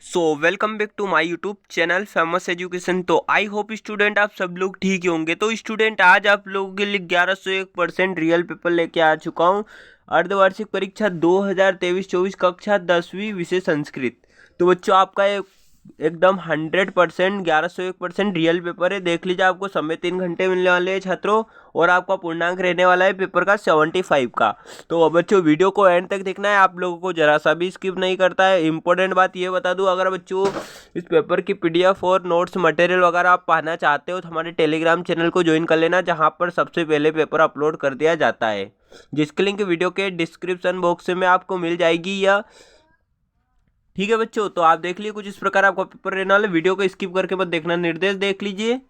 So welcome back to my YouTube channel famous education. तो I hope student आप सब लोग ठीक ही होंगे। तो स्टूडेंट आज आप लोगों के लिए 1101% रियल पेपर लेके आ चुका हूँ। अर्धवार्षिक परीक्षा 2023-24 कक्षा 10वीं विषय संस्कृत। तो बच्चों आपका एकदम 100% 1101% रियल पेपर है। देख लीजिए, आपको समय 3 घंटे मिलने वाले हैं छात्रों, और आपका पूर्णांक रहने वाला है पेपर का 75 का। तो बच्चों वीडियो को एंड तक देखना है, आप लोगों को जरा सा भी स्किप नहीं करता है। इंपॉर्टेंट बात ये बता दूं, अगर बच्चों इस पेपर की पीडीएफ और नोट्स मटेरियल वगैरह आप पाना चाहते हो तो हमारे टेलीग्राम चैनल को ज्वाइन कर लेना, जहां पर सबसे पहले पेपर अपलोड कर दिया जाता है, जिसकी लिंक वीडियो के डिस्क्रिप्शन बॉक्स में आपको मिल जाएगी। या ठीक है बच्चों, तो आप देख लीजिए कुछ इस प्रकार आपका पेपर रहने वाला है। वीडियो को स्किप करके मत देखना, निर्देश देख लीजिए।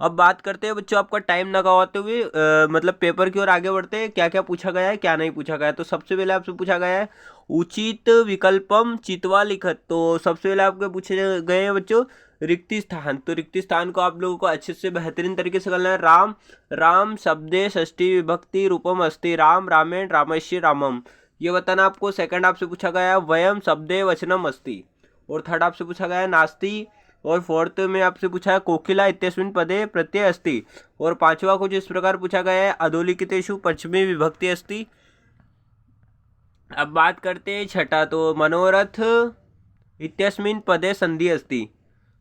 अब बात करते हैं बच्चों, आपका टाइम ना गवाते हुए मतलब पेपर की ओर आगे बढ़ते हैं। क्या क्या पूछा गया है, क्या नहीं पूछा गया है। तो सबसे पहले आपसे पूछा गया है उचित विकल्पम चित्वा लिखत। तो सबसे पहले आपके पूछे गए हैं बच्चों रिक्ति स्थान। तो रिक्ति स्थान को आप लोगों को अच्छे से बेहतरीन तरीके से करना है। राम राम शब्दे षष्ठी विभक्ति रूपम अस्ति, राम रामेण रामस्य रामम, ये बताना आपको। सेकंड आपसे पूछा गया है वयम शब्दे वचनम अस्ति। और थर्ड आपसे पूछा गया है नास्ति। और फोर्थ में आपसे पूछा है कोकिला इत्यस्मिन् पदे प्रत्यय अस्ति। और पांचवा कुछ इस प्रकार पूछा गया है अधोलिखितेषु पंचमी विभक्ति अस्ति। अब बात करते हैं छठा, तो मनोरथ इत्यस्मिन् पदे संधि अस्ति,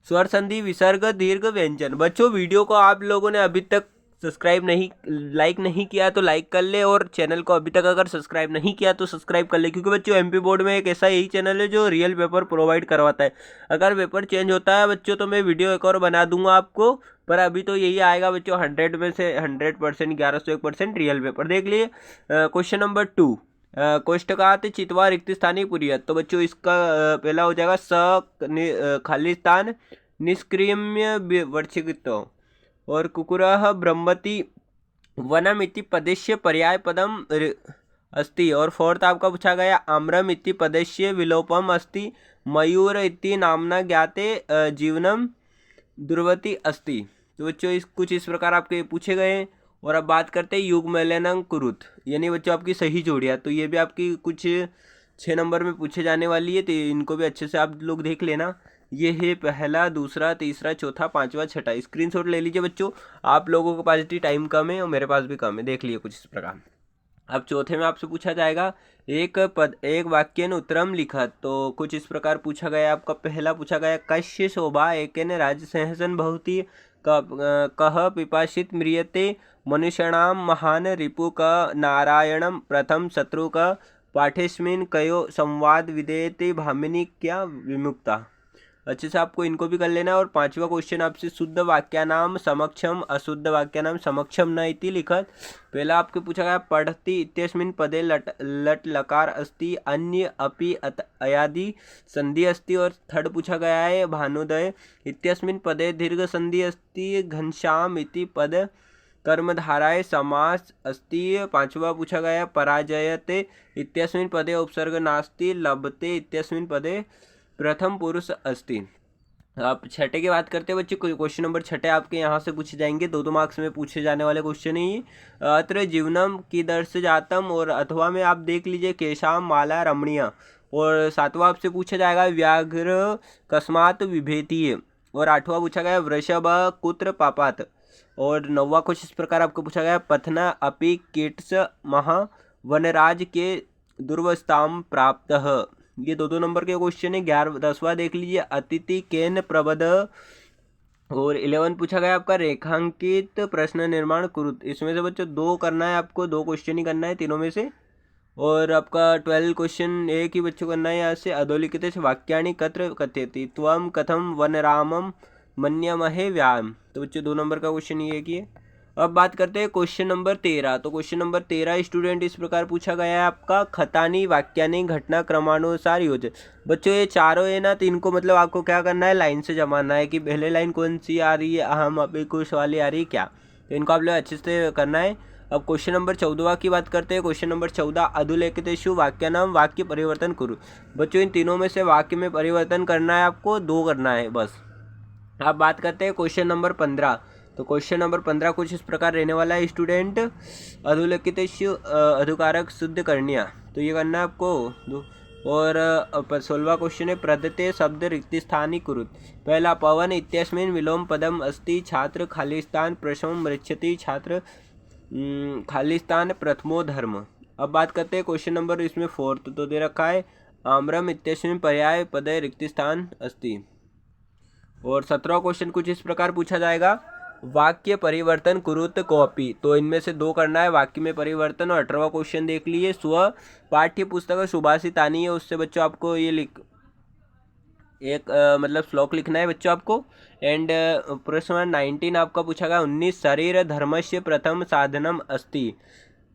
स्वर संधि विसर्ग दीर्घ व्यंजन। बच्चों वीडियो को आप लोगों ने अभी तक सब्सक्राइब नहीं लाइक नहीं किया तो लाइक कर ले, और चैनल को अभी तक अगर सब्सक्राइब नहीं किया तो सब्सक्राइब कर ले, क्योंकि बच्चों एमपी बोर्ड में एक ऐसा यही चैनल है जो रियल पेपर प्रोवाइड करवाता है। अगर पेपर चेंज होता है बच्चों तो मैं वीडियो एक और बना दूंगा आपको, पर अभी तो यही आएगा बच्चों 100 में से 100%, 1101% रियल पेपर। देख लिए क्वेश्चन नंबर 2, कोष्टकात चित्वा रिक्त स्थानीय पुरियत। तो बच्चों इसका पहला हो जाएगा खाली स्थान निष्क्रियम्य वर्षितो, और कुकुरः ब्रह्मति वनमिति पदेश्य पर्याय पदम अस्ति। और फोर्थ आपका पूछा गया आम्रम इति पदेश्य विलोपम अस्ति, मयूर इति नामना ज्ञाते जीवनम दुर्वति अस्ति। तो बच्चों कुछ इस प्रकार आपके पूछे गए हैं। और अब बात करते हैं युग्मैलनं कुरुत, यानी बच्चों आपकी सही जोड़ियाँ। तो ये भी आपकी कुछ 6 नंबर में पूछे जाने वाली है, तो इनको भी अच्छे से आप लोग देख लेना। ये है पहला, दूसरा, तीसरा, चौथा, पांचवा, छठा। स्क्रीनशॉट ले लीजिए बच्चों, आप लोगों के पास भी टाइम कम है और मेरे पास भी कम है, देख लिए कुछ इस प्रकार। अब चौथे में आपसे पूछा जाएगा एक वाक्य ने उत्तरम लिखा। तो कुछ इस प्रकार पूछा गया आपका। पहला पूछा गया कश्य शोभा एकेन राज्य सहसन बहुति कह पिपासित म्रियते मनुष्याणाम महान रिपु क नारायणम प्रथम शत्रु क पाठेस्मिन कयो संवाद विदेते भामिनी क्या विमुक्ता। अच्छे से आपको इनको भी कर लेना है। और पांचवा क्वेश्चन आपसे शुद्ध वाक्यानाम समक्षम अशुद्ध वाक्यानाम समक्षम न इति लिखत। पहला आपके पूछा गया पढ़ती इत्यस्मिन् पदे लट लकार अस्ति, अन्य अपि अयादि संधि अस्ति। और थर्ड पूछा गया है भानुदय इत्यस्मिन् पदे दीर्घ संधि अस्ति, घनश्याम इति पद कर्मधाराय समास अस्ति। पांचवा पूछा गया पराजयते इत्यस्मिन् पदे उपसर्ग नास्ति, लभते इत्यस्मिन् पदे प्रथम पुरुष अस्ति। आप छठे की बात करते हैं बच्चे, क्वेश्चन नंबर छठे आपके यहाँ से पूछे जाएंगे, 2 मार्क्स में पूछे जाने वाले क्वेश्चन ही। अत्र जीवनम की दर्श जातम, और अथवा में आप देख लीजिए केशाम माला रमणीय। और सातवां आपसे पूछा जाएगा व्याघ्र कस्मात विभेतीय। और आठवां पूछा गया वृषभ कुत्र पापात। और नौवां कुछ इस प्रकार आपको पूछा गया पथना अपि कीट्स महा वनराज के दुर्वस्थाम प्राप्त। ये 2 नंबर के क्वेश्चन है। 10वां देख लीजिए अतिथि केन प्रबद। और 11 पूछा गया आपका रेखांकित प्रश्न निर्माण कुरुत। इसमें से बच्चों 2 करना है आपको, 2 क्वेश्चन ही करना है तीनों में से। और आपका 12 क्वेश्चन एक ही बच्चों करना है यहाँ से। अधोलिखित वाक्यानि कत्र कथयति त्वं कथम वनरामम मन्यमहे व्याम। तो बच्चों 2 नंबर का क्वेश्चन ये की है। अब बात करते हैं क्वेश्चन नंबर 13। तो क्वेश्चन नंबर 13 स्टूडेंट इस प्रकार पूछा गया है आपका खतानी वाक्यानी घटना क्रमानुसार योजना। बच्चों ये चारों है ना, तो इनको मतलब आपको क्या करना है, लाइन से जमाना है कि पहले लाइन कौन सी आ रही है, अहम अभी कुछ वाली आ रही है क्या, तो इनको आप लोग अच्छे से करना है। अब क्वेश्चन नंबर 14 की बात करते हैं। क्वेश्चन नंबर 14 अधुलेखितेषु वाक्यानाम वाक्य परिवर्तन करो। बच्चों इन तीनों में से वाक्य में परिवर्तन करना है आपको, 2 करना है बस। अब बात करते हैं क्वेश्चन नंबर 15। तो क्वेश्चन नंबर 15 कुछ इस प्रकार रहने वाला है स्टूडेंट अधुलिखितेषु अधिकारक शुद्ध करनिया। तो ये करना है आपको और 16वां क्वेश्चन है प्रदत्ते शब्द रिक्त स्थानी कुरुत। पहला पवन इत्यस्मिन् विलोम पदम अस्ति छात्र खालिस्तान प्रशम मृच्छति छात्र खालिस्तान प्रथमो धर्म। अब बात करते हैं क्वेश्चन नंबर इसमें 4 तो दे रखा है आम्रम इत्यस्मिन् पर्याय पदे रिक्त स्थान अस्ति। और 17वां क्वेश्चन कुछ इस प्रकार पूछा जाएगा वाक्य परिवर्तन कुरुत कॉपी। तो इनमें से 2 करना है वाक्य में परिवर्तन। और 18वां क्वेश्चन देख लिए स्व पाठ्य पुस्तक सुभाषितानी है उससे बच्चों आपको ये मतलब श्लोक लिखना है बच्चों आपको। एंड प्रश्न 19 आपका पूछा गया 19 शरीर धर्मस्य प्रथम साधनम अस्ति।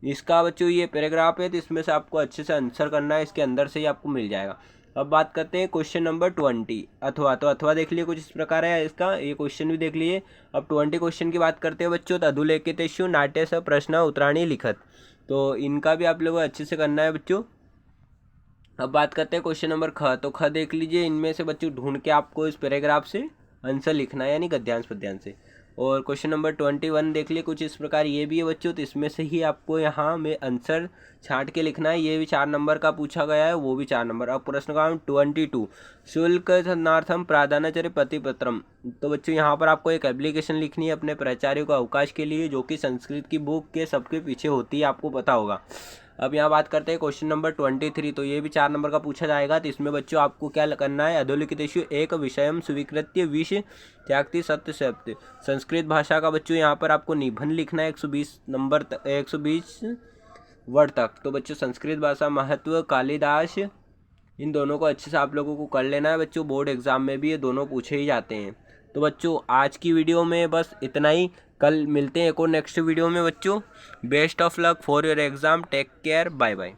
इसका बच्चों ये पैराग्राफ है तो इसमें से आपको अच्छे से आंसर करना है, इसके अंदर से ही आपको मिल जाएगा। अब बात करते हैं क्वेश्चन नंबर 20 अथवा। तो अथवा देख लिए कुछ इस प्रकार है इसका, ये क्वेश्चन भी देख लिए। अब 20 क्वेश्चन की बात करते हैं बच्चों। अधुलेखितेषु नाट्य स प्रश्न उत्तराणी लिखत। तो इनका भी आप लोगों को अच्छे से करना है बच्चों। अब बात करते हैं क्वेश्चन नंबर ख। तो ख देख लीजिए, इनमें से बच्चों ढूंढ के आपको इस पैराग्राफ से आंसर लिखना है यानी गद्यांश पद्यांश से। और क्वेश्चन नंबर 21 देख लिए कुछ इस प्रकार, ये भी है बच्चों। तो इसमें से ही आपको यहाँ में आंसर छांट के लिखना है। ये भी 4 नंबर का पूछा गया है, वो भी 4 नंबर। अब प्रश्न का 22 शुल्क धनार्थम प्राधान्यचर्य प्रतिपत्रम। तो बच्चों यहाँ पर आपको एक एप्लीकेशन लिखनी है अपने प्राचार्यों को अवकाश के लिए, जो कि संस्कृत की बुक के सबके पीछे होती है, आपको पता होगा। अब यहाँ बात करते हैं क्वेश्चन नंबर 23। तो ये भी 4 नंबर का पूछा जाएगा। तो इसमें बच्चों आपको क्या करना है अधोलिखितेषु एक विषयम स्वीकृत्य विष त्यागति सत्य सत्य। संस्कृत भाषा का बच्चों यहाँ पर आपको निबंध लिखना है 120 नंबर 120 वर्ड तक। तो बच्चों संस्कृत भाषा महत्व कालिदास इन दोनों को अच्छे से आप लोगों को कर लेना है बच्चों। बोर्ड एग्जाम में भी ये दोनों पूछे ही जाते हैं। तो बच्चों आज की वीडियो में बस इतना ही। कल मिलते हैं एक और नेक्स्ट वीडियो में बच्चों। Best of luck for your exam. Take care, bye bye.